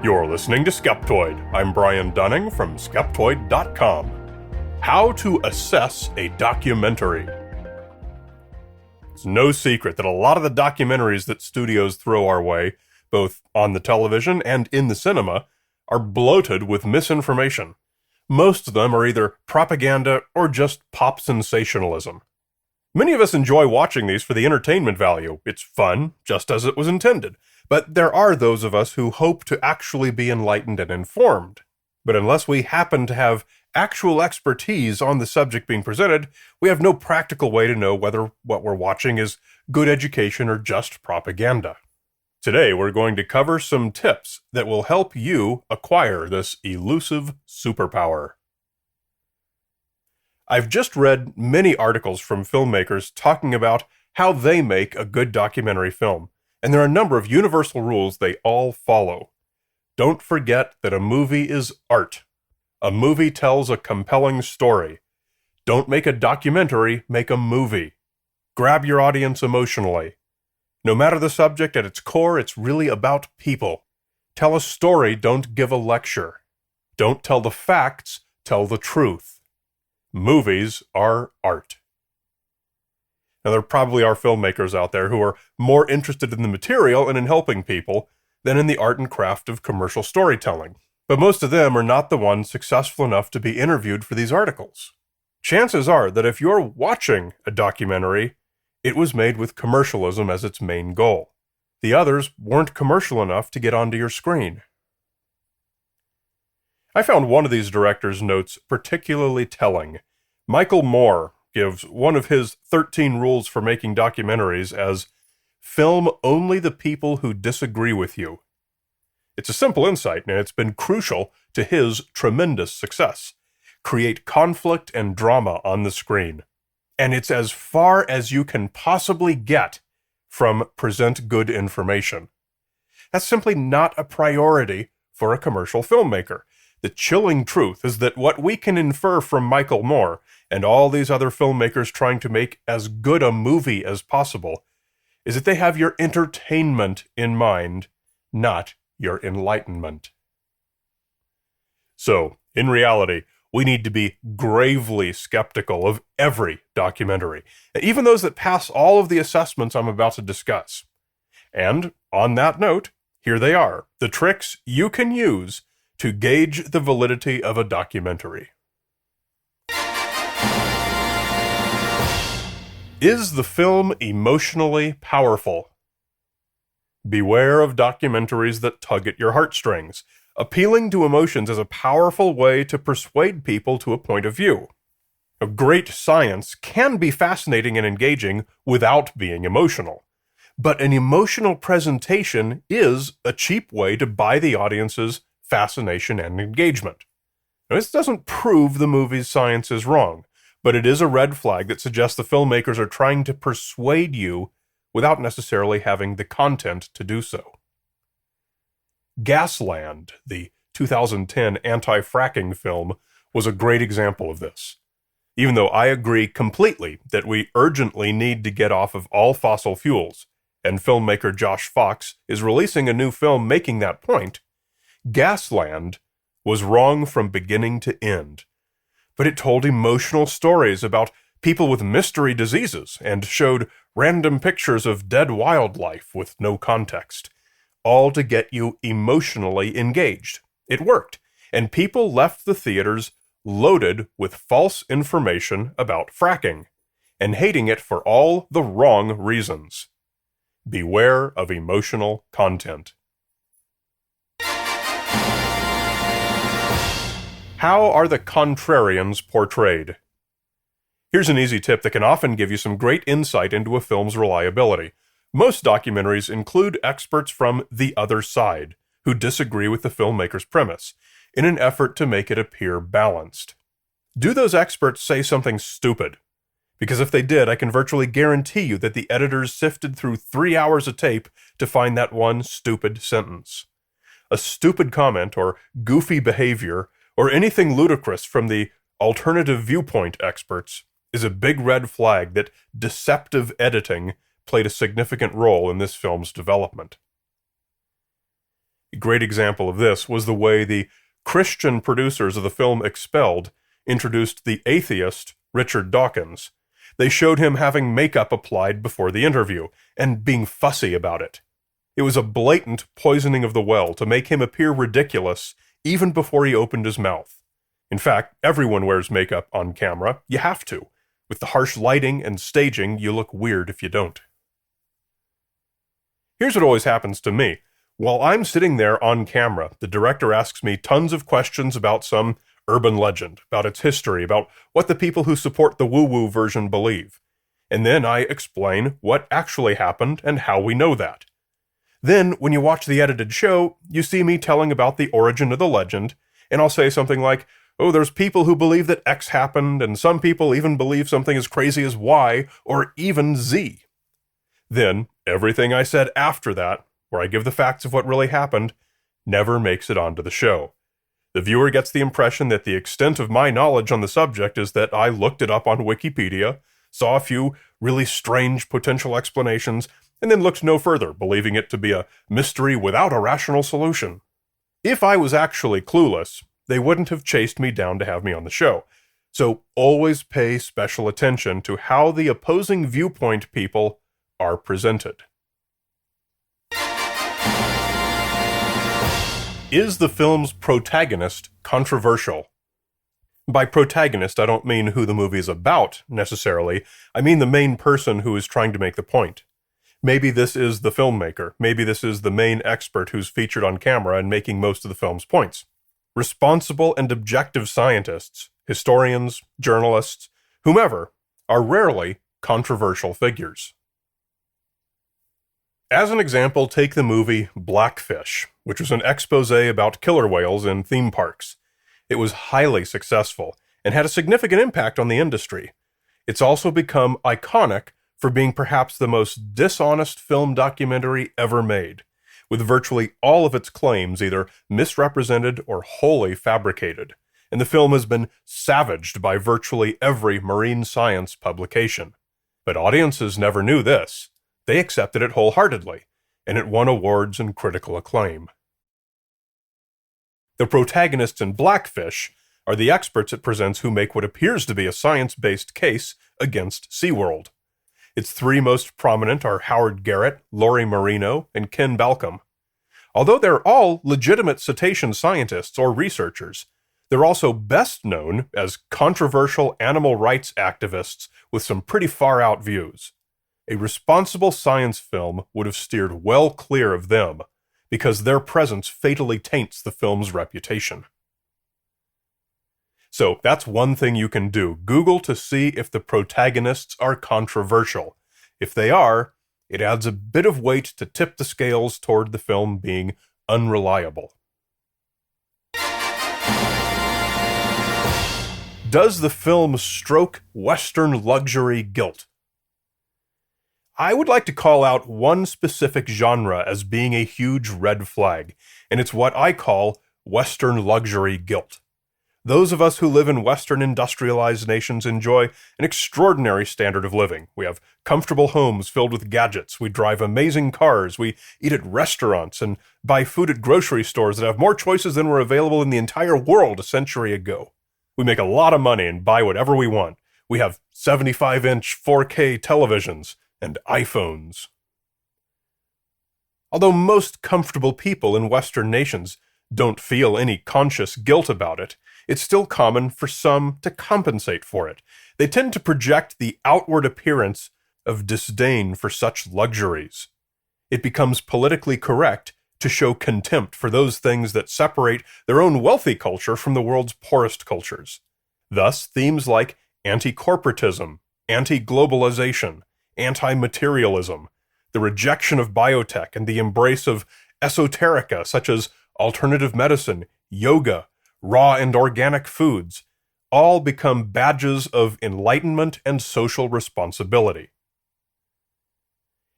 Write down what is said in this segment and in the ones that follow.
You're listening to Skeptoid. I'm Brian Dunning from Skeptoid.com. How to assess a documentary. It's no secret that a lot of the documentaries that studios throw our way, both on the television and in the cinema, are bloated with misinformation. Most of them are either propaganda or just pop sensationalism. Many of us enjoy watching these for the entertainment value. It's fun, just as it was intended. But there are those of us who hope to actually be enlightened and informed. But unless we happen to have actual expertise on the subject being presented, we have no practical way to know whether what we're watching is good education or just propaganda. Today, we're going to cover some tips that will help you acquire this elusive superpower. I've just read many articles from filmmakers talking about how they make a good documentary film, and there are a number of universal rules they all follow. Don't forget that a movie is art. A movie tells a compelling story. Don't make a documentary, make a movie. Grab your audience emotionally. No matter the subject, at its core, it's really about people. Tell a story, don't give a lecture. Don't tell the facts, tell the truth. Movies are art. Now, there probably are filmmakers out there who are more interested in the material and in helping people than in the art and craft of commercial storytelling. But most of them are not the ones successful enough to be interviewed for these articles. Chances are that if you're watching a documentary, it was made with commercialism as its main goal. The others weren't commercial enough to get onto your screen. I found one of these directors' notes particularly telling. Michael Moore gives one of his 13 rules for making documentaries as, film only the people who disagree with you. It's a simple insight, and it's been crucial to his tremendous success. Create conflict and drama on the screen. And it's as far as you can possibly get from present good information. That's simply not a priority for a commercial filmmaker. The chilling truth is that what we can infer from Michael Moore and all these other filmmakers trying to make as good a movie as possible is that they have your entertainment in mind, not your enlightenment. So, in reality, we need to be gravely skeptical of every documentary, even those that pass all of the assessments I'm about to discuss. And, on that note, here they are, the tricks you can use to gauge the validity of a documentary. Is the film emotionally powerful? Beware of documentaries that tug at your heartstrings. Appealing to emotions is a powerful way to persuade people to a point of view. A great science can be fascinating and engaging without being emotional. But an emotional presentation is a cheap way to buy the audience's fascination and engagement. Now, this doesn't prove the movie's science is wrong, but it is a red flag that suggests the filmmakers are trying to persuade you without necessarily having the content to do so. Gasland, the 2010 anti-fracking film, was a great example of this. Even though I agree completely that we urgently need to get off of all fossil fuels, and filmmaker Josh Fox is releasing a new film making that point, Gasland was wrong from beginning to end. But it told emotional stories about people with mystery diseases and showed random pictures of dead wildlife with no context, all to get you emotionally engaged. It worked, and people left the theaters loaded with false information about fracking, and hating it for all the wrong reasons. Beware of emotional content. How are the contrarians portrayed? Here's an easy tip that can often give you some great insight into a film's reliability. Most documentaries include experts from the other side who disagree with the filmmaker's premise in an effort to make it appear balanced. Do those experts say something stupid? Because if they did, I can virtually guarantee you that the editors sifted through 3 hours of tape to find that one stupid sentence. A stupid comment or goofy behavior or anything ludicrous from the alternative viewpoint experts is a big red flag that deceptive editing played a significant role in this film's development. A great example of this was the way the Christian producers of the film Expelled introduced the atheist Richard Dawkins. They showed him having makeup applied before the interview and being fussy about it. It was a blatant poisoning of the well to make him appear ridiculous even before he opened his mouth. In fact, everyone wears makeup on camera. You have to. With the harsh lighting and staging, you look weird if you don't. Here's what always happens to me. While I'm sitting there on camera, the director asks me tons of questions about some urban legend, about its history, about what the people who support the woo-woo version believe. And then I explain what actually happened and how we know that. Then, when you watch the edited show, you see me telling about the origin of the legend, and I'll say something like, oh, there's people who believe that X happened, and some people even believe something as crazy as Y, or even Z. Then, everything I said after that, where I give the facts of what really happened, never makes it onto the show. The viewer gets the impression that the extent of my knowledge on the subject is that I looked it up on Wikipedia, saw a few really strange potential explanations, and then looked no further, believing it to be a mystery without a rational solution. If I was actually clueless, they wouldn't have chased me down to have me on the show. So always pay special attention to how the opposing viewpoint people are presented. Is the film's protagonist controversial? By protagonist, I don't mean who the movie is about, necessarily. I mean the main person who is trying to make the point. Maybe this is the filmmaker. Maybe this is the main expert who's featured on camera and making most of the film's points. Responsible and objective scientists, historians, journalists, whomever, are rarely controversial figures. As an example, take the movie Blackfish, which was an expose about killer whales in theme parks. It was highly successful and had a significant impact on the industry. It's also become iconic for being perhaps the most dishonest film documentary ever made, with virtually all of its claims either misrepresented or wholly fabricated, and the film has been savaged by virtually every marine science publication. But audiences never knew this. They accepted it wholeheartedly, and it won awards and critical acclaim. The protagonists in Blackfish are the experts it presents who make what appears to be a science-based case against SeaWorld. Its three most prominent are Howard Garrett, Lori Marino, and Ken Balcom. Although they're all legitimate cetacean scientists or researchers, they're also best known as controversial animal rights activists with some pretty far-out views. A responsible science film would have steered well clear of them, because their presence fatally taints the film's reputation. So that's one thing you can do. Google to see if the protagonists are controversial. If they are, it adds a bit of weight to tip the scales toward the film being unreliable. Does the film stroke Western luxury guilt? I would like to call out one specific genre as being a huge red flag, and it's what I call Western luxury guilt. Those of us who live in Western industrialized nations enjoy an extraordinary standard of living. We have comfortable homes filled with gadgets, we drive amazing cars, we eat at restaurants, and buy food at grocery stores that have more choices than were available in the entire world a century ago. We make a lot of money and buy whatever we want. We have 75-inch 4K televisions and iPhones. Although most comfortable people in Western nations don't feel any conscious guilt about it, it's still common for some to compensate for it. They tend to project the outward appearance of disdain for such luxuries. It becomes politically correct to show contempt for those things that separate their own wealthy culture from the world's poorest cultures. Thus, themes like anti-corporatism, anti-globalization, anti-materialism, the rejection of biotech, and the embrace of esoterica such as alternative medicine, yoga, raw and organic foods, all become badges of enlightenment and social responsibility.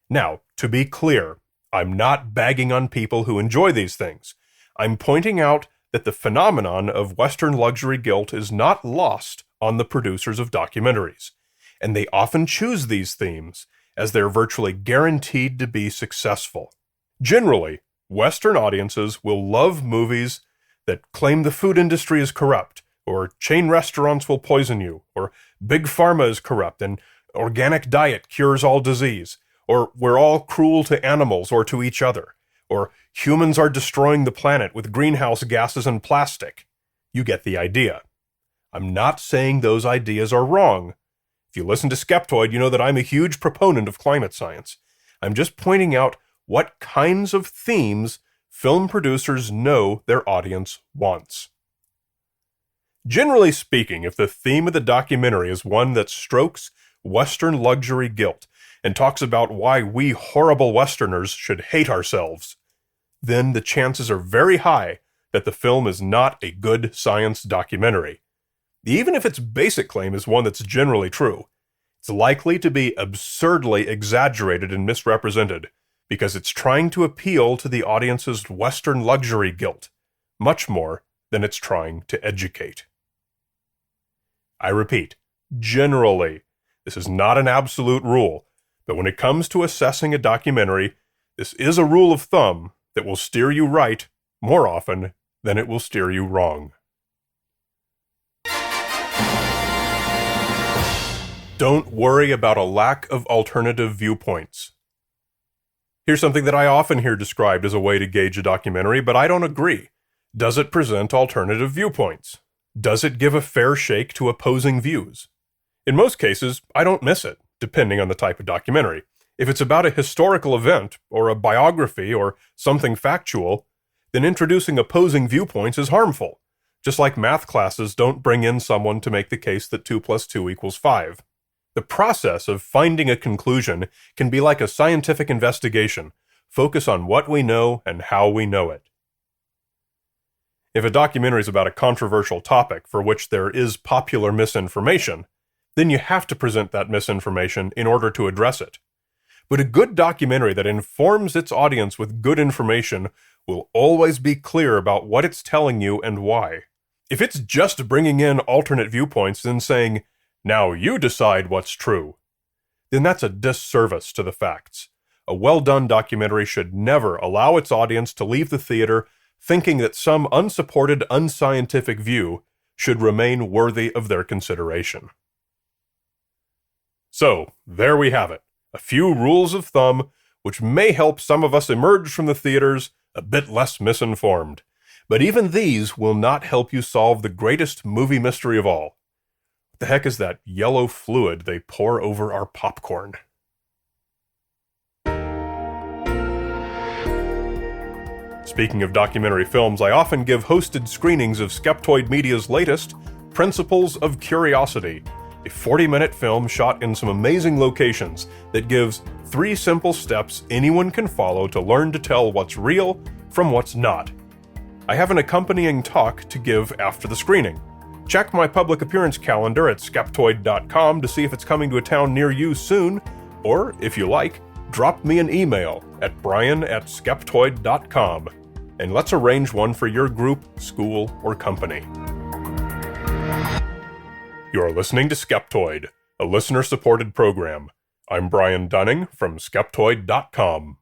Now, to be clear, I'm not bagging on people who enjoy these things. I'm pointing out that the phenomenon of Western luxury guilt is not lost on the producers of documentaries, and they often choose these themes as they're virtually guaranteed to be successful. Generally, Western audiences will love movies that claim the food industry is corrupt, or chain restaurants will poison you, or big pharma is corrupt and organic diet cures all disease, or we're all cruel to animals or to each other, or humans are destroying the planet with greenhouse gases and plastic. You get the idea. I'm not saying those ideas are wrong. If you listen to Skeptoid, you know that I'm a huge proponent of climate science. I'm just pointing out what kinds of themes film producers know their audience wants. Generally speaking, if the theme of the documentary is one that strokes Western luxury guilt and talks about why we horrible Westerners should hate ourselves, then the chances are very high that the film is not a good science documentary. Even if its basic claim is one that's generally true, it's likely to be absurdly exaggerated and misrepresented because it's trying to appeal to the audience's Western luxury guilt, much more than it's trying to educate. I repeat, generally, this is not an absolute rule, but when it comes to assessing a documentary, this is a rule of thumb that will steer you right more often than it will steer you wrong. Don't worry about a lack of alternative viewpoints. Here's something that I often hear described as a way to gauge a documentary, but I don't agree. Does it present alternative viewpoints? Does it give a fair shake to opposing views? In most cases, I don't miss it, depending on the type of documentary. If it's about a historical event, or a biography, or something factual, then introducing opposing viewpoints is harmful, just like math classes don't bring in someone to make the case that 2 + 2 = 5. The process of finding a conclusion can be like a scientific investigation. Focus on what we know and how we know it. If a documentary is about a controversial topic for which there is popular misinformation, then you have to present that misinformation in order to address it. But a good documentary that informs its audience with good information will always be clear about what it's telling you and why. If it's just bringing in alternate viewpoints and saying, "Now you decide what's true," then that's a disservice to the facts. A well-done documentary should never allow its audience to leave the theater thinking that some unsupported, unscientific view should remain worthy of their consideration. So, there we have it. A few rules of thumb which may help some of us emerge from the theaters a bit less misinformed. But even these will not help you solve the greatest movie mystery of all. What the heck is that yellow fluid they pour over our popcorn? Speaking of documentary films, I often give hosted screenings of Skeptoid Media's latest, Principles of Curiosity, a 40-minute film shot in some amazing locations that gives 3 simple steps anyone can follow to learn to tell what's real from what's not. I have an accompanying talk to give after the screening. Check my public appearance calendar at Skeptoid.com to see if it's coming to a town near you soon, or, if you like, drop me an email at brian@skeptoid.com, and let's arrange one for your group, school, or company. You're listening to Skeptoid, a listener-supported program. I'm Brian Dunning from Skeptoid.com.